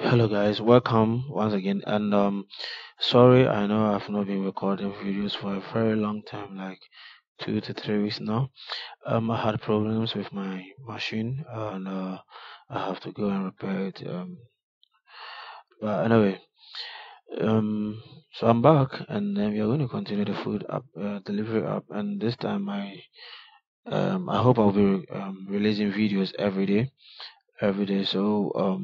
Hello guys, welcome once again. And sorry, I know I've not been recording videos for a very long time, like 2 to 3 weeks now. I had problems with my machine, and I have to go and repair it. But anyway, um, so I'm back, and then we are going to continue the food app, delivery app, and this time I hope I'll be releasing videos every day. So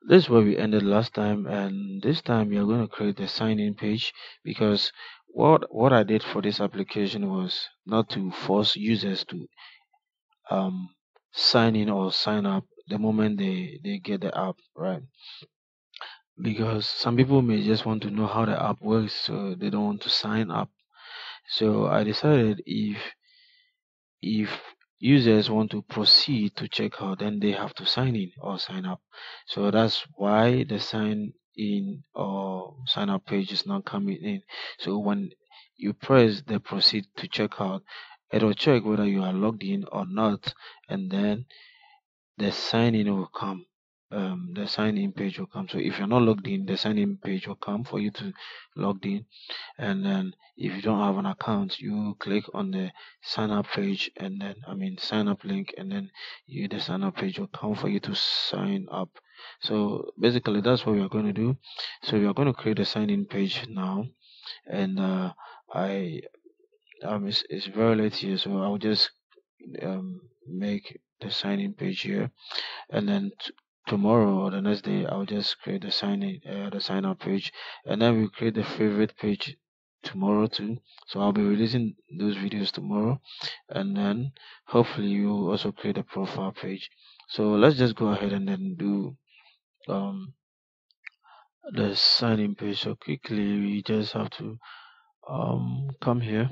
this is where we ended last time, and this time we are going to create a sign-in page because what I did for this application was not to force users to um sign in or sign up the moment they get the app, right? Because some people may just want to know how the app works, so they don't want to sign up. So I decided if users want to proceed to checkout, then they have to sign in or sign up. So that's why the sign in or sign up page is not coming in. So when you press the proceed to checkout, it'll check whether you are logged in or not, and then the sign in will come. The sign in page will come. So if you're not logged in, the sign in page will come for you to log in. And then if you don't have an account, you click on the sign up page, and then sign up link, and then the sign up page will come for you to sign up. So basically that's what we are going to do. So we are going to create a sign in page now, and I it's very late here, so I'll just make the sign in page here, and then tomorrow or the next day I'll just create the sign up page, and then we create the favorite page tomorrow too. So I'll be releasing those videos tomorrow, and then hopefully you also create a profile page. So let's just go ahead and then do um the sign in page. So quickly we just have to come here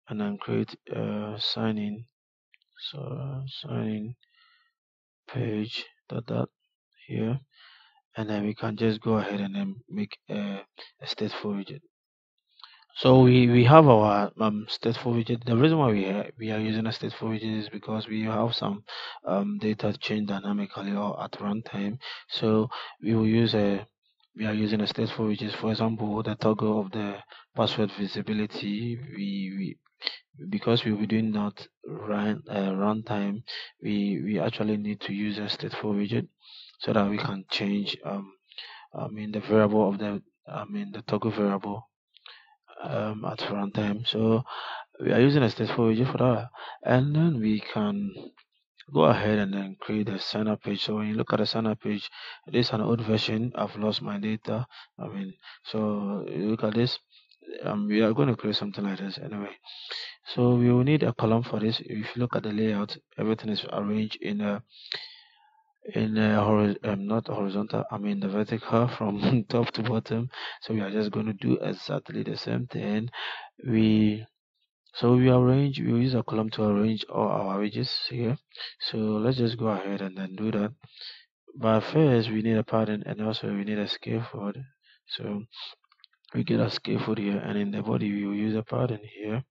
and then create a sign in. So sign in page dot here, and then we can just go ahead and then make a stateful widget. So we have our stateful widget. The reason why we are using a stateful widget is because we have some data change dynamically or at runtime. So we will use a we are using a stateful widget. For example, the toggle of the password visibility. We because we will be doing that runtime, we actually need to use a stateful widget so that we can change the variable of the toggle variable at runtime. So we are using a stateful widget for that, and then we can go ahead and then create a sign up page. So when you look at the sign up page, this is an old version. I've lost my data. So you look at this. We are going to create something like this anyway. So we will need a column for this. If you look at the layout, everything is arranged not horizontal, the vertical from top to bottom. So we are just going to do exactly the same thing. We we use a column to arrange all our widgets here. So let's just go ahead and then do that. But first we need a pattern, and also we need a scaffold. So we get a scaffold here, and in the body we will use a pattern here,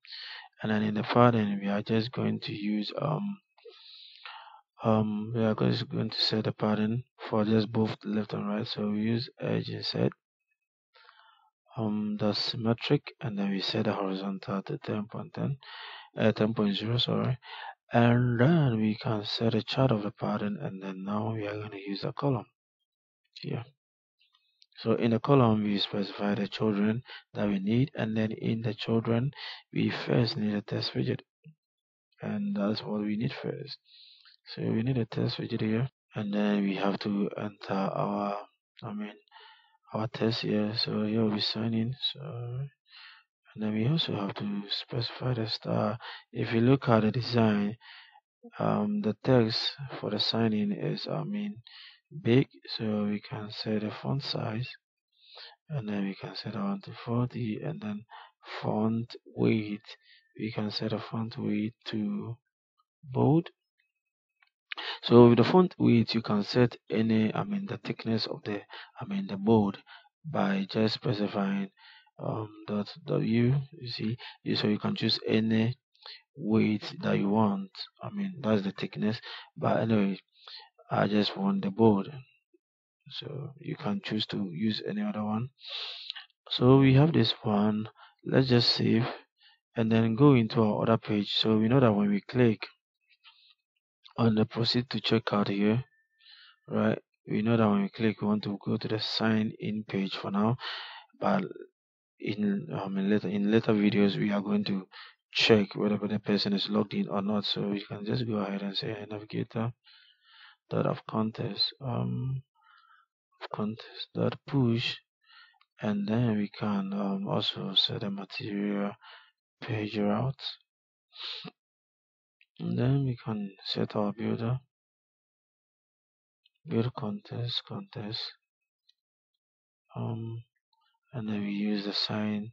and then in the pattern we are just going to use we are just going to set a pattern for just both left and right. So we use edge inset the symmetric, and then we set the horizontal to 10.10 10.0, sorry, and then we can set a chart of the pattern, and then now we are going to use a column here. So in the column we specify the children that we need, and then in the children we first need a test widget, and that's what we need first. So we need a test widget here, and then we have to enter I mean our test here. So here we sign in. So and then we also have to specify the star. If you look at the design, the text for the sign in is big, so we can set the font size, and then we can set on to 40, and then font weight, we can set a font weight to bold. So with the font width, you can set the thickness of the bold by just specifying dot w. You see, so you can choose any weight that you want. That's the thickness. But anyway, I just want the bold. so you can choose to use any other one. So we have this one. Let's just save and then go into our other page. So we know that when we click on the proceed to checkout here, right? We know that when we click, we want to go to the sign in page for now, but in later videos we are going to check whether the person is logged in or not. So you can just go ahead and say navigator dot of contest dot push, and then we can also set a material page route, and then we can set our build contest um and then we use the sign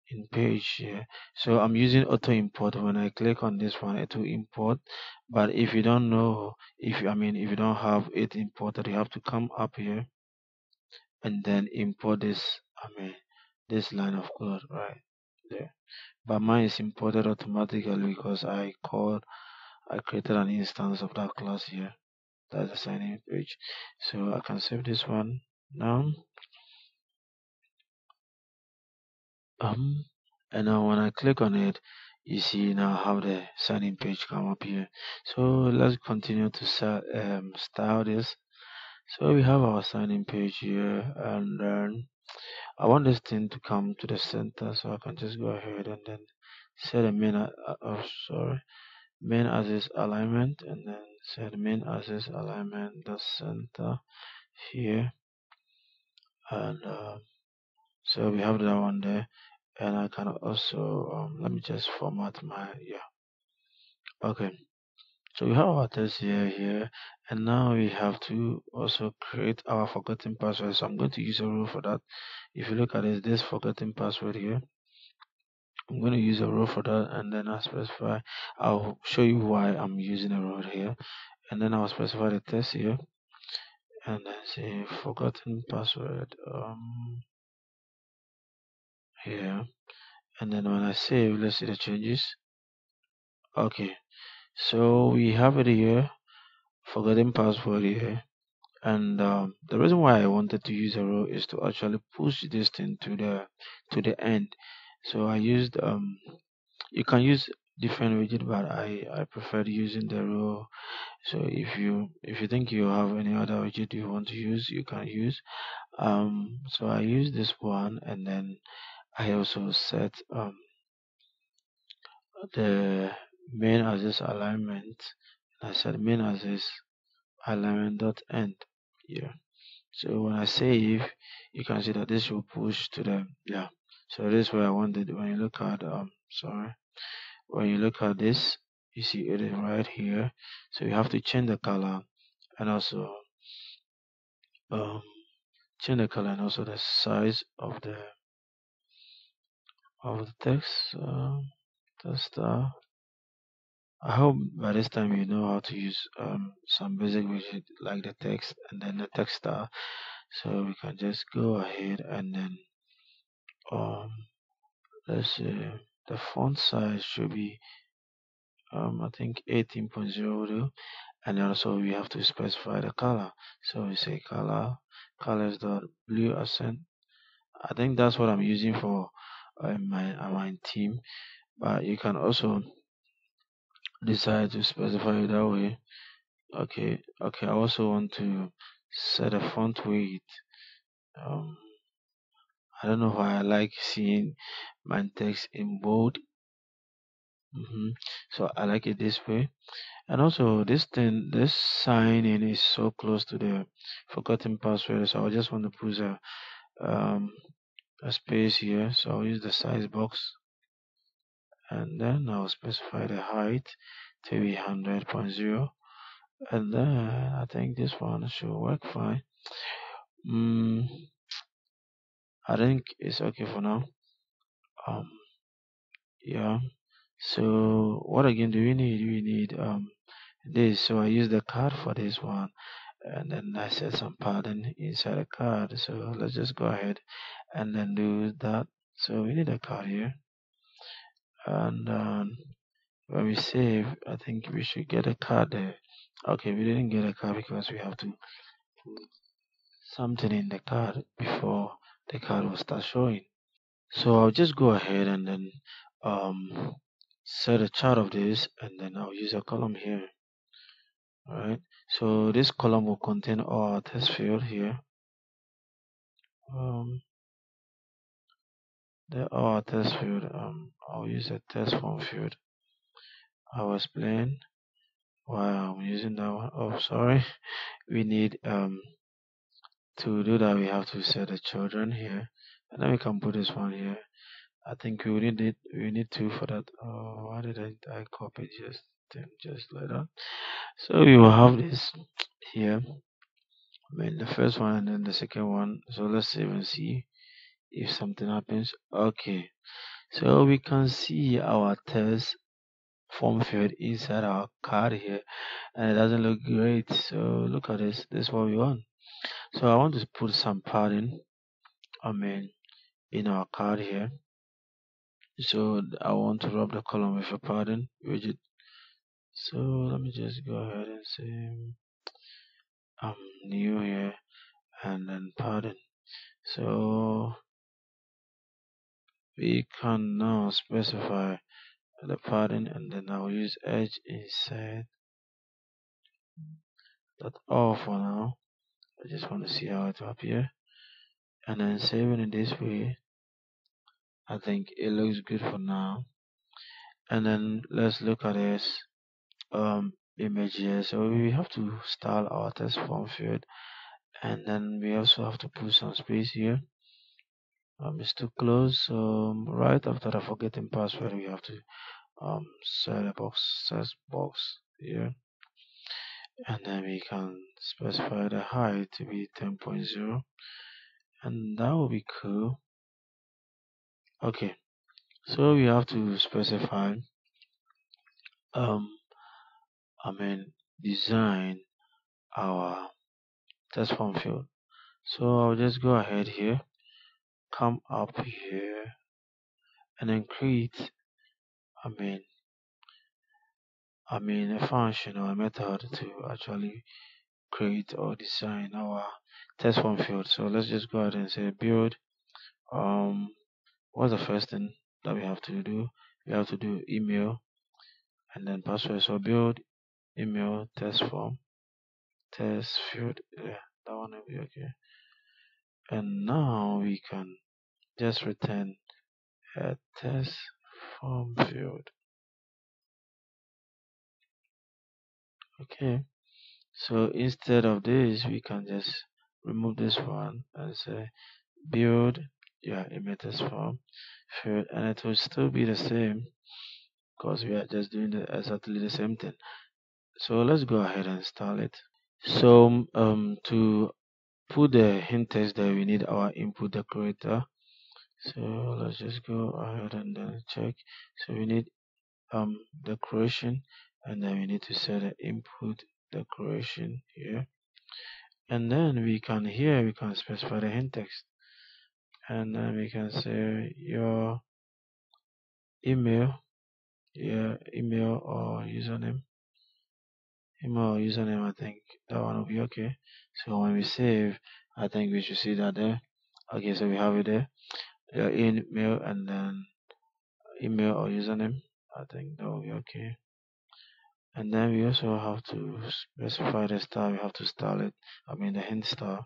in page here. So I'm using auto import. When I click on this one, it will import. But if you don't know, if you don't have it imported, you have to come up here and then import this line of code right there. But mine is imported automatically because I created an instance of that class here. That's the sign-in page. So I can save this one now. Um, and now when I click on it, you see now how the sign-in page come up here. So let's continue to style this. So we have our sign-in page here, and then I want this thing to come to the center, so I can just go ahead and then set a main axis alignment, and then set main axis alignment the center here, and so we have that one there. And I can also let me just format my okay. So we have our text here, and now we have to also create our forgotten password. So I'm going to use a rule for that. If you look at this forgotten password here, I'm going to use a rule for that, and then I'll specify. I'll show you why I'm using a rule here, and then I'll specify the text here, and then say forgotten password here, and then when I save, let's see the changes. Okay, so we have it here, forgotten password here, and the reason why I wanted to use a row is to actually push this thing to the end. So I used you can use different widget, but I preferred using the row. So if you think you have any other widget you want to use, you can use. So I use this one, and then I also set the main axis alignment. I said main axis alignment dot end. Yeah. So when I save, you can see that this will push to the So this is where I wanted. When you look at when you look at this, you see it is right here. So you have to change the color, and also um change the color, and also the size of the text. That's the I hope by this time you know how to use some basic widget like the text and then the text star. So we can just go ahead and then um let's see, the font size should be I think 18.0 do, and also we have to specify the color. So we say colors dot blue accent. I think that's what I'm using for my team, but you can also decide to specify it that way. Okay, I also want to set a font weight. um I don't know why I like seeing my text in bold. So I like it this way. And also this sign in is so close to the forgotten password. So I just want to put um, a space here. So I'll use the size box, and then I'll specify the height to be 100.0. And then I think this one should work fine. Mm, I think it's okay for now. Um, yeah. So what again do we need? We need this. So I use the card for this one, and then I set some padding inside the card. So let's just go ahead and then do that. So we need a card here, and when we save, I think we should get a card there. Okay, we didn't get a card because we have to something in the card before the card will start showing. So I'll just go ahead and then um, set a chart of this, and then I'll use a column here. Alright, so this column will contain all our test field here. Um, the our test field. I'll use a test form field. I'll explain why I'm using that one. Oh, sorry. We need to do that. We have to set the children here, and then we can put this one here. I think we need it. We need two for that. Oh, why did I copy just like that? So we will have this here. I mean the first one and then the second one. So let's save and see if something happens. Okay. So we can see our test form field inside our card here, and it doesn't look great. So look at this. This is what we want. So I want to put some padding. I mean in our card here. So I want to rub the column with a padding widget. So let me just go ahead and say new here and then padding. So we can now specify the padding, and then I'll use edge inside that all for now. I just want to see how it will appear, and then saving it this way. I think it looks good for now. And then let's look at this image here. So we have to style our test form field, and then we also have to put some space here. It's too close. So right after the forgetting password, we have to set a box here, and then we can specify the height to be 10.0, and that will be cool. Okay, so we have to specify um I mean design our test form field. So I'll just go ahead here, come up here, and then create I mean a function or a method to actually create or design our test form field. So let's just go ahead and say build. What's the first thing that we have to do? We have to do email and then password. So build email test form test field. Yeah, that one will be okay. And now we can just return a test form field. Okay. So instead of this, we can just remove this one and say build email test form field, and it will still be the same because we are just doing exactly the same thing. So let's go ahead and install it. So to put the hint text there, we need our input decorator. So let's just go ahead and then check. So we need decoration, and then we need to set the input decoration here, and then we can specify the hint text, and then we can say your email, email or username. Email or username, I think that one will be okay. So when we save, I think we should see that there. Okay, so we have it there. Your email and then email or username. I think that will be okay. And then we also have to specify the star. We have to style it. The hint star.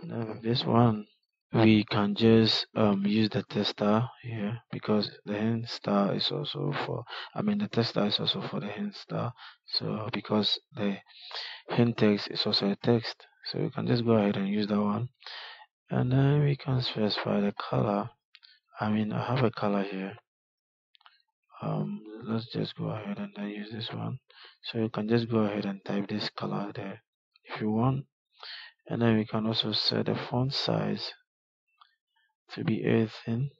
And then with this one, we can just use the tester here because the hint star is also for. The tester is also for the hint star. So because the hint text is also a text, so we can just go ahead and use that one. And then we can specify the color. I have a color here. Let's just go ahead and then use this one. So you can just go ahead and type this color there if you want. And then we can also set the font size to be 18.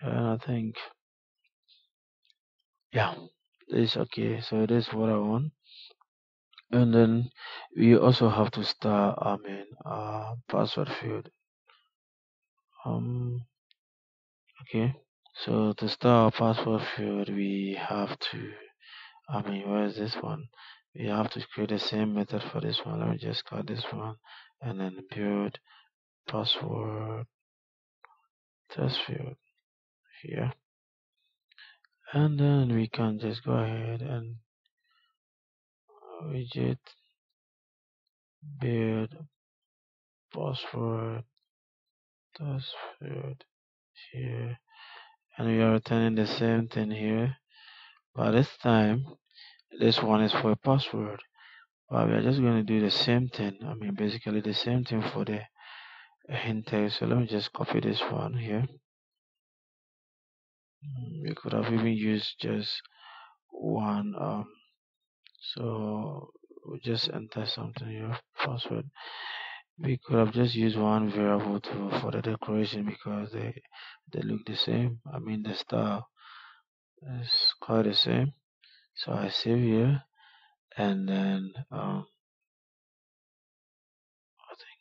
And I think, yeah, this is okay. So this is what I want. And then we also have to start, password field. Okay. So to start our password field, we have to, where is this one? we have to create the same method for this one. Let me just cut this one and then build password test field here, and then we can just go ahead and widget build password test field here, and we are returning the same thing here, but this time this one is for a password. But we are just going to do the same thing. I mean, basically the same thing for the hint text. So let me just copy this one here. We could have even used just one. So we just enter something here. Password. We could have just used one variable for the decoration because they look the same. I mean, the style is quite the same. So I save here, and then I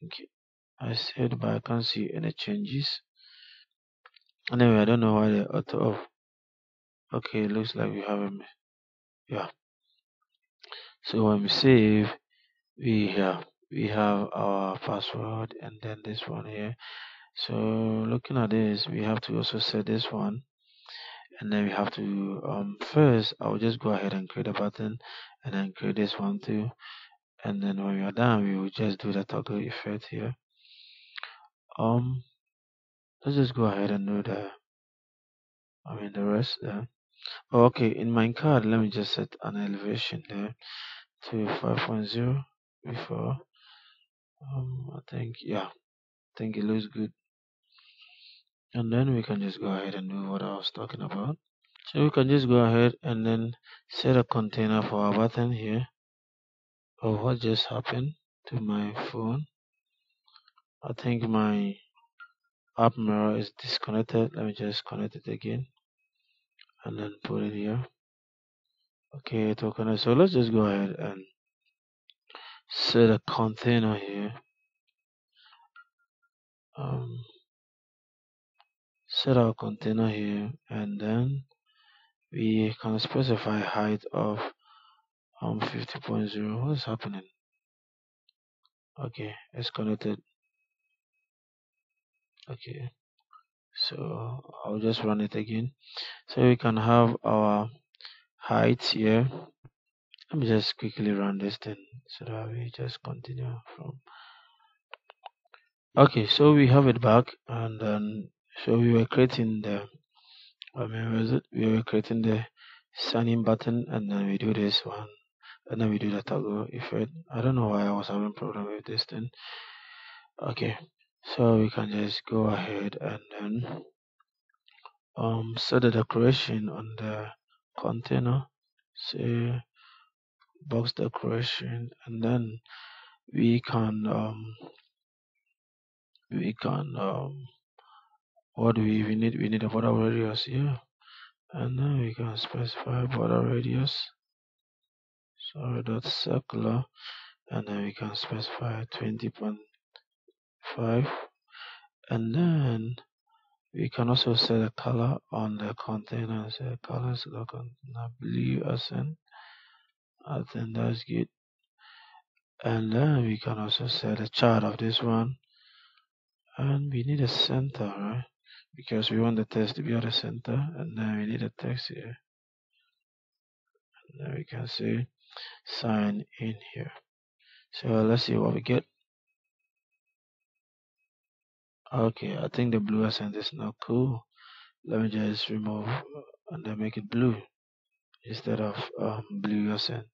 think I saved, but I can't see any changes. Anyway, I don't know why the auto of. Okay, it looks like we have a yeah. So when we save, we have our password and then this one here. So looking at this, we have to also set this one, and then we have to first I'll just go ahead and create a button and then create this one too, and then when we are done we will just do the toggle effect here. um let's just go ahead and do the rest there. Okay, in my card, let me just set an elevation there to 5.0 before. I think, yeah, I think it looks good. And then we can just go ahead and do what I was talking about. So we can just go ahead and then set a container for our button here. Oh, what just happened to my phone? I think my app mirror is disconnected. Let me just connect it again and then put it here. Okay, to connect. So let's just go ahead and set a container here. Um, Set our container here, and then we can specify height of 50.0. What's happening? Okay, it's connected. Okay, so I'll just run it again. So we can have our height here. Let me just quickly run this thing so that we just continue from. Okay, so we have it back, and then so we were creating the. I mean, was it? We were creating the sign in button, and then we do this one, and then we do the toggle effect. I don't know why I was having problem with this thing. Okay, so we can just go ahead and then set the decoration on the container, say box decoration, and then we can what do we need a border radius here, and then we can specify border radius, sorry, dot circular, and then we can specify 20.5, and then we can also set a color on the container. Say colors look on blue accent. I think that's good. And then we can also set a chart of this one. And we need a center, right? Because we want the text to be at the center. And then we need a text here. And then we can say sign in here. So let's see what we get. Okay, I think the blue accent is not cool. Let me just remove and then make it blue instead of blue accent.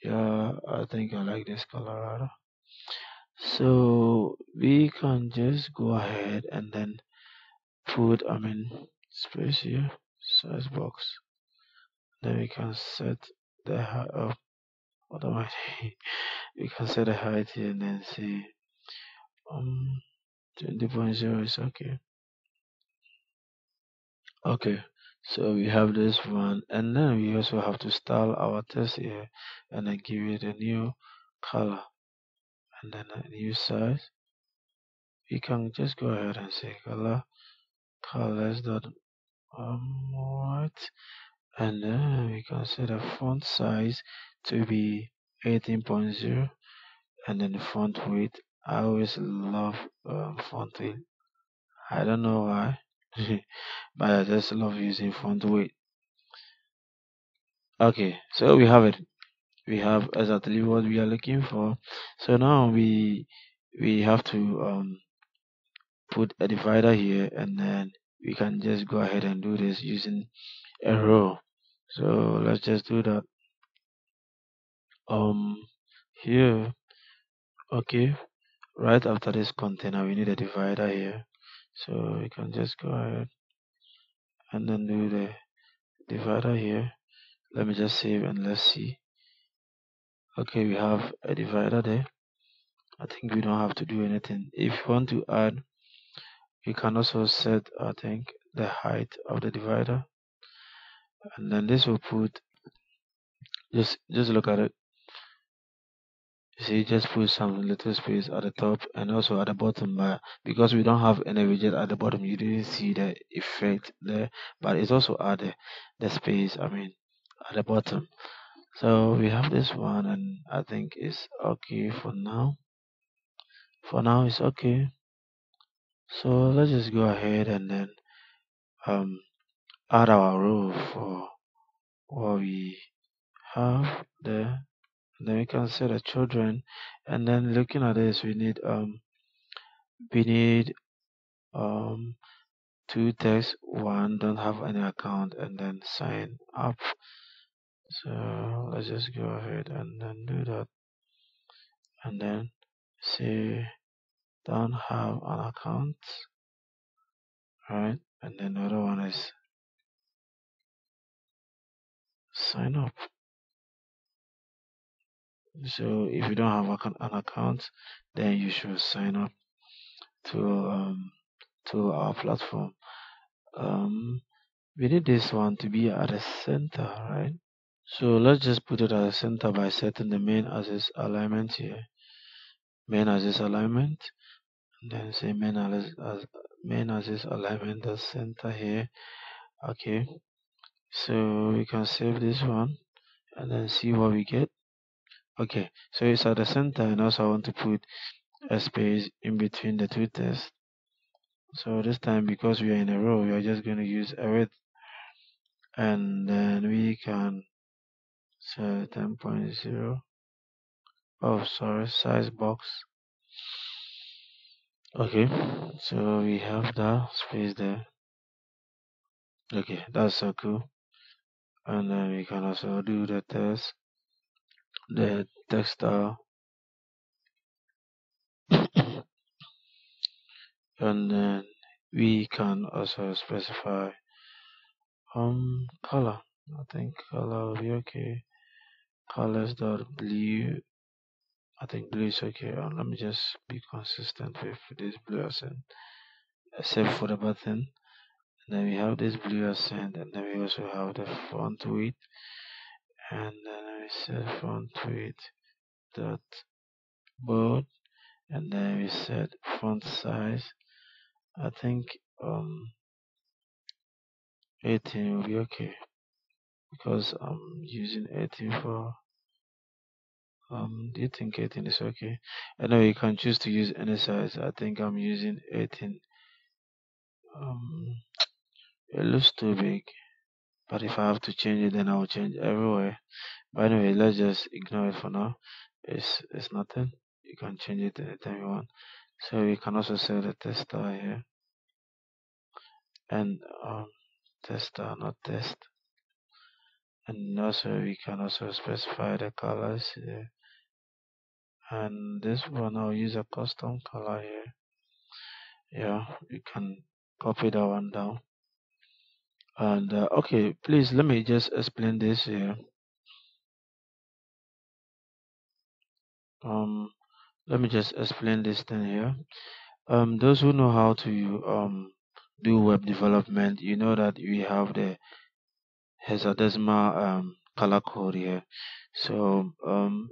Yeah, I think I like this color rather. So we can just go ahead and then put space here, size box. Then we can set the height of what am I saying? We can set the height here and then say 20.0 is okay. Okay, so we have this one, and then we also have to style our text here and then give it a new color and then a new size. We can just go ahead and say colors dot white, and then we can set the font size to be 18.0, and then the font weight. I always love font weight. I don't know why, but I just love using font weight. Okay, so we have it. We have exactly what we are looking for. So now we have to put a divider here, and then we can just go ahead and do this using a row. So let's just do that. Um, here, okay. Right after this container, we need a divider here. So we can just go ahead and then do the divider here. Let me just save and let's see. Okay, we have a divider there. I think we don't have to do anything. If you want to add, you can also set, I think, the height of the divider, and then this will put, just look at it. You see, just put some little space at the top and also at the bottom. But because we don't have any widget at the bottom, you didn't see the effect there. But it's also at the space, I mean, at the bottom. So we have this one, and I think it's okay for now. For now, it's okay. So let's just go ahead and then um add our row for what we have there. Then we can set the children, and then looking at this, we need um two text. One don't have any account, and then sign up. So let's just go ahead and then do that, and then say don't have an account, right? And then the other one is sign up. So if you don't have an account, then you should sign up to um to our platform. Um, we need this one to be at the center, right? So let's just put it at the center by setting the main axis alignment here. Main axis alignment, and then say main axis alignment the center here. Okay, so we can save this one and then see what we get. Okay, so it's at the center, and also I want to put a space in between the two tests. So this time, because we are in a row, we are just going to use a width, and then we can set 10.0. Oh, sorry, size box. Okay, so we have that space there. Okay, that's so cool. And then we can also do the test, the text style, and then we can also specify color. I think color will be okay. Colors dot blue. I think blue is okay. Let me just be consistent with this blue accent, except for the button. And then we have this blue accent, and then we also have the font width, and then we set font width dot bold, and then we set font size. I think 18 will be okay because I'm using 18 for do you think 18 is okay? I know you can choose to use any size. I think I'm using 18. Um, it looks too big, but if I have to change it, then I'll change everywhere. But anyway, let's just ignore it for now. It's nothing. You can change it anytime you want. So we can also set the test style here, and test style, not test. And also we can also specify the colors here. And this one I'll use a custom color here. Yeah, you can copy that one down. And okay, please let me just explain this here. Um, let me just explain this thing here. Those who know how to do web development, you know that we have the hexadecimal color code here. So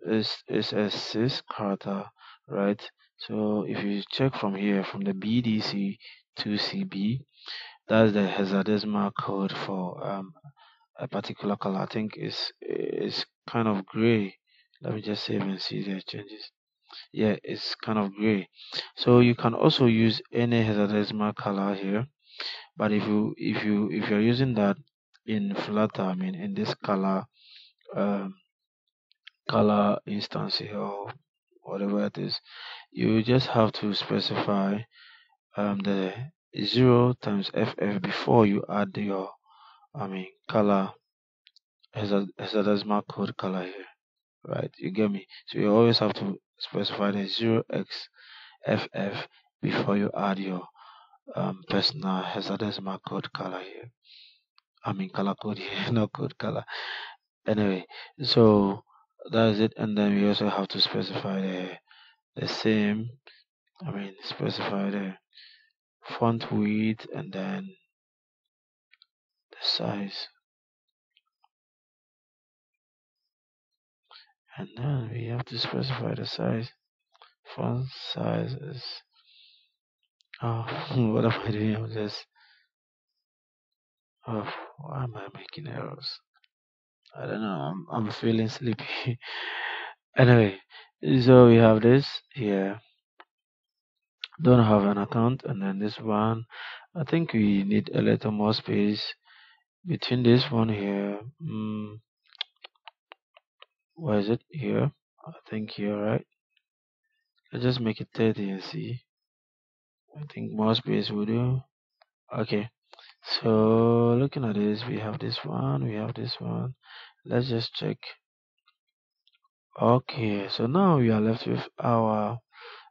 it's a six character, right? So if you check from here from the BDC to CB, that's the hexadecimal code for a particular color. I think is kind of gray. Let me just save and see the changes. Yeah, it's kind of gray. So you can also use any hexadecimal color here. But if you're using that in Flutter, I mean in this um, color instance here or whatever it is, you just have to specify the 0 times FF before you add your color hexadecimal code color here, right? You get me? So you always have to specify the 0xFF before you add your personal hexadecimal code color here. Color code here, not code color. Anyway, so that's it. And then we also have to specify the same. Specify the font width and then the size. And then we have to specify the size. Font size is oh what am I doing? I'm just why am I making errors? I don't know. I'm feeling sleepy. Anyway, so we have this here. Don't have an account, and then this one. I think we need a little more space between this one here. Where is it here? I think here, right? Let's just make it 30 and see. I think more space will do. Okay. So looking at this, we have this one, we have this one. Let's just check. Okay, so now we are left with our,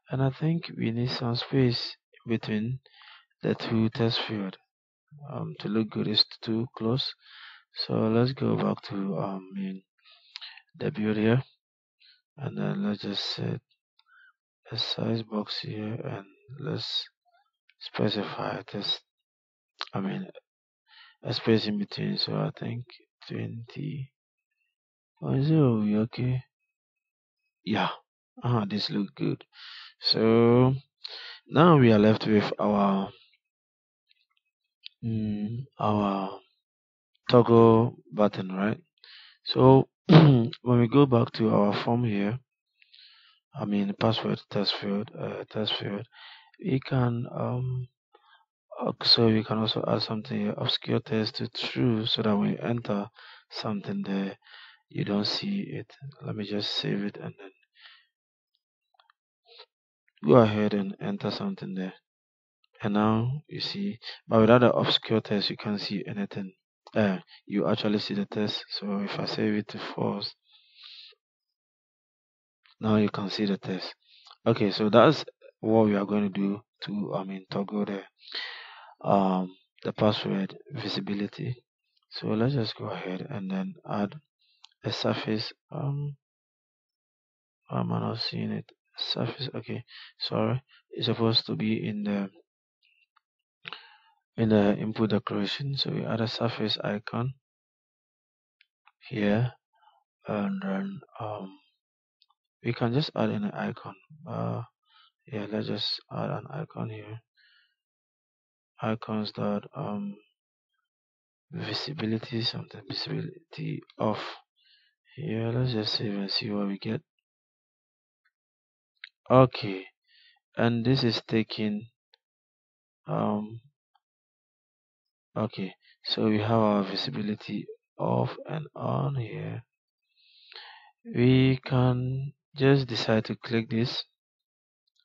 and I think we need some space between the two test field. To look good is too close. So let's go back to the build here, and then let's just set a size box here, and let's specify this. I mean a space in between. So I think 20.0. Okay. Yeah. This looks good. So now we are left with our toggle button, right? So when we go back to our form here, password test field, we can so we can also add something here, obscure text to true, so that when you enter something there, you don't see it. Let me just save it and then go ahead and enter something there. And now you see, but without the obscure text, you can't see anything. You actually see the text. So if I save it to false, now you can see the text. Okay, so that's what we are going to do to toggle the password visibility. So let's just go ahead and then add a surface. I'm not seeing it. Surface. Okay, sorry. It's supposed to be in the input decoration. So we add a surface icon here, and then we can just add an icon. Yeah, let's just add an icon here. Icons dot visibility something, visibility off. Here, let's just save and see what we get. Okay, and this is taking okay, so we have our visibility off and on here. We can just decide to click this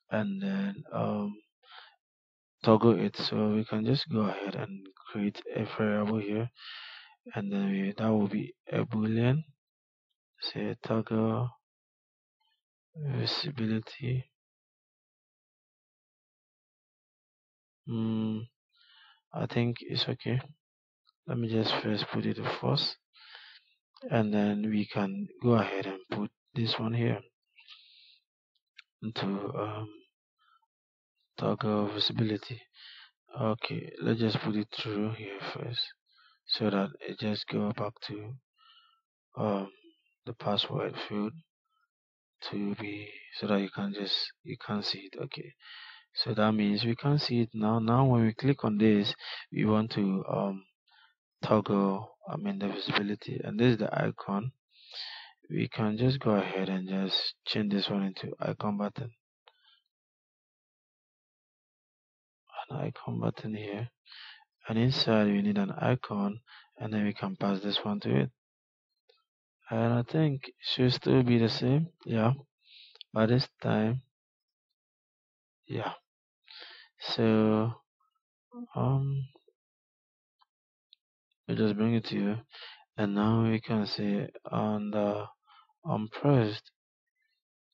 and then toggle it. So we can just go ahead and create a variable here, and then that will be a boolean. Say toggle visibility. I think it's okay. Let me just first put it to false, and then we can go ahead and put this one here into toggle visibility. Okay, let's just put it through here first, so that it just go back to the password field to be, so that you can't see it. Okay, so that means we can't see it now. Now when we click on this, we want to toggle, the visibility, and this is the icon. We can just go ahead and just change this one into icon button. An icon button here, and inside we need an icon, and then we can pass this one to it. And I think it should still be the same. Yeah, by this time, yeah. So um, we just bring it to you, and now we can see on the pressed.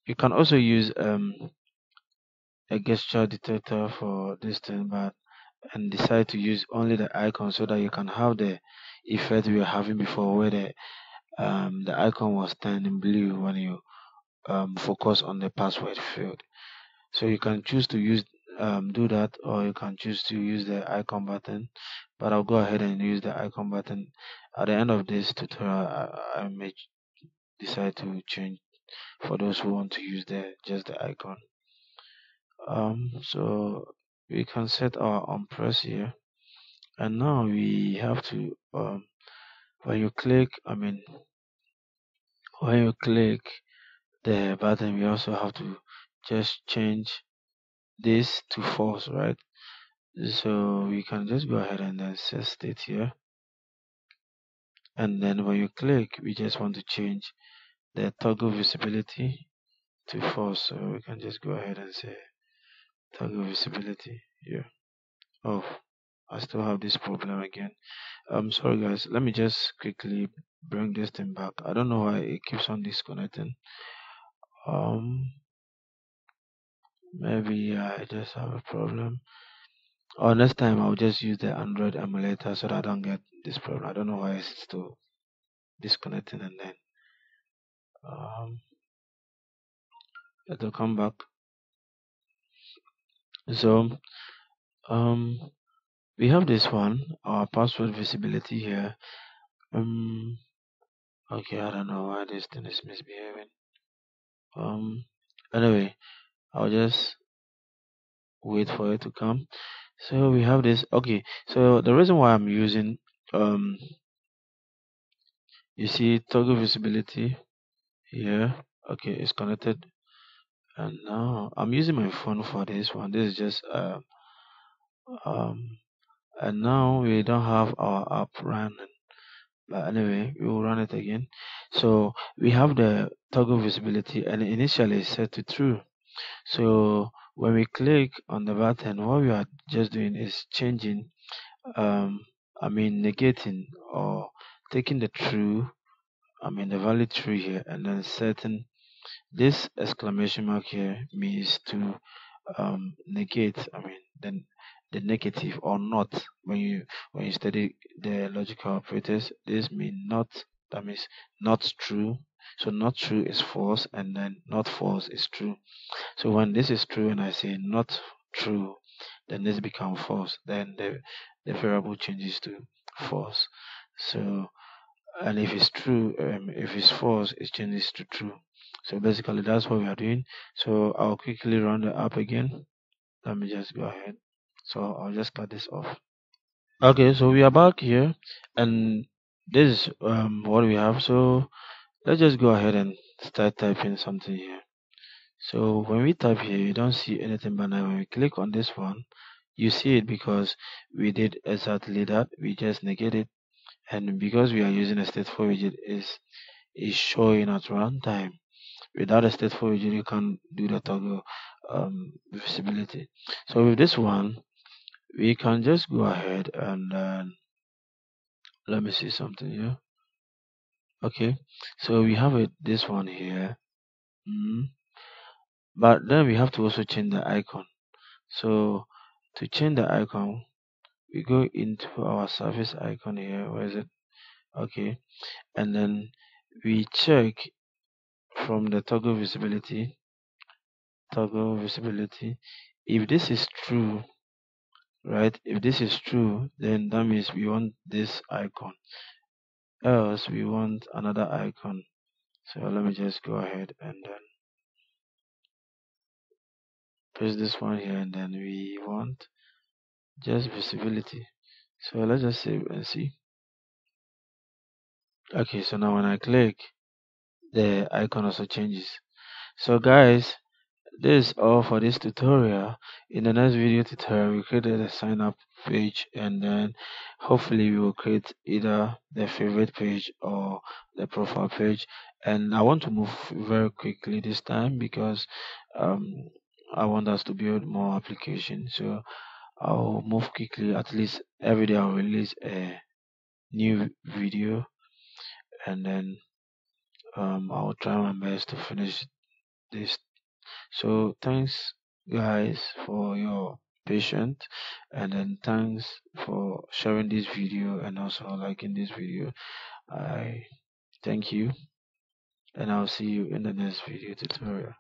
You can also use a gesture detector for this thing, but and decide to use only the icon so that you can have the effect we were having before, where the icon was turning blue when you focus on the password field. So you can choose to use do that, or you can choose to use the icon button. But I'll go ahead and use the icon button. At the end of this tutorial, I may decide to change for those who want to use the just the icon. So we can set our on press here, and now we have to when you click, when you click the button, we also have to just change this to false, right? So we can just go ahead and then set state here, and then when you click, we just want to change the toggle visibility to false. So we can just go ahead and say toggle visibility here. Oh, I still have this problem again. Sorry guys, let me just quickly bring this thing back. I don't know why it keeps on disconnecting. Um, Maybe I just have a problem. Or next time I'll just use the Android emulator so that I don't get this problem. I don't know why it's still disconnecting, and then um it'll come back. So um we have this one, our password visibility here. Um okay, I don't know why this thing is misbehaving. Um anyway, I'll just wait for it to come. So we have this. Okay, so the reason why I'm using um you see toggle visibility here. Okay, it's connected, and now I'm using my phone for this one. This is just um and now we don't have our app running, but anyway we will run it again. So we have the toggle visibility, and initially it's set to true. So when we click on the button, what we are just doing is changing um negating or taking the true, the valid true here, and then setting this exclamation mark here means to negate, then the negative or not. When you study the logical operators, this means not. That means not true. So not true is false, and then not false is true. So when this is true and I say not true, then this becomes false. Then the variable changes to false. So, and if it's true, if it's false, it changes to true. So basically that's what we are doing. So I'll quickly run the app again. Let me just go ahead. So I'll just cut this off. Okay, so we are back here, and this is what we have. So let's just go ahead and start typing something here. So when we type here, you don't see anything, but now when we click on this one, you see it because we did exactly that. We just negate it, and because we are using a stateful widget, is showing at runtime. Without a stateful widget, you can do the toggle visibility. So with this one, we can just go ahead and let me see something here. Okay, so we have it this one here. Mhm. But then we have to also change the icon. So to change the icon, we go into our service icon here. Where is it? Okay, and then we check from the toggle visibility. If this is true, right? If this is true, then that means we want this icon. Else we want another icon. So let me just go ahead and then press this one here, and then we want just visibility. So let's just save and see. Okay, so now when I click, the icon also changes. So guys, this is all for this tutorial. In the next video tutorial, we created a sign up page, and then hopefully we will create either the favorite page or the profile page. And I want to move very quickly this time because um, I want us to build more applications. So I'll move quickly. At least every day I'll release a new video, and then I'll try my best to finish this. So thanks guys for your patience, and then thanks for sharing this video and also liking this video. I thank you, and I'll see you in the next video tutorial.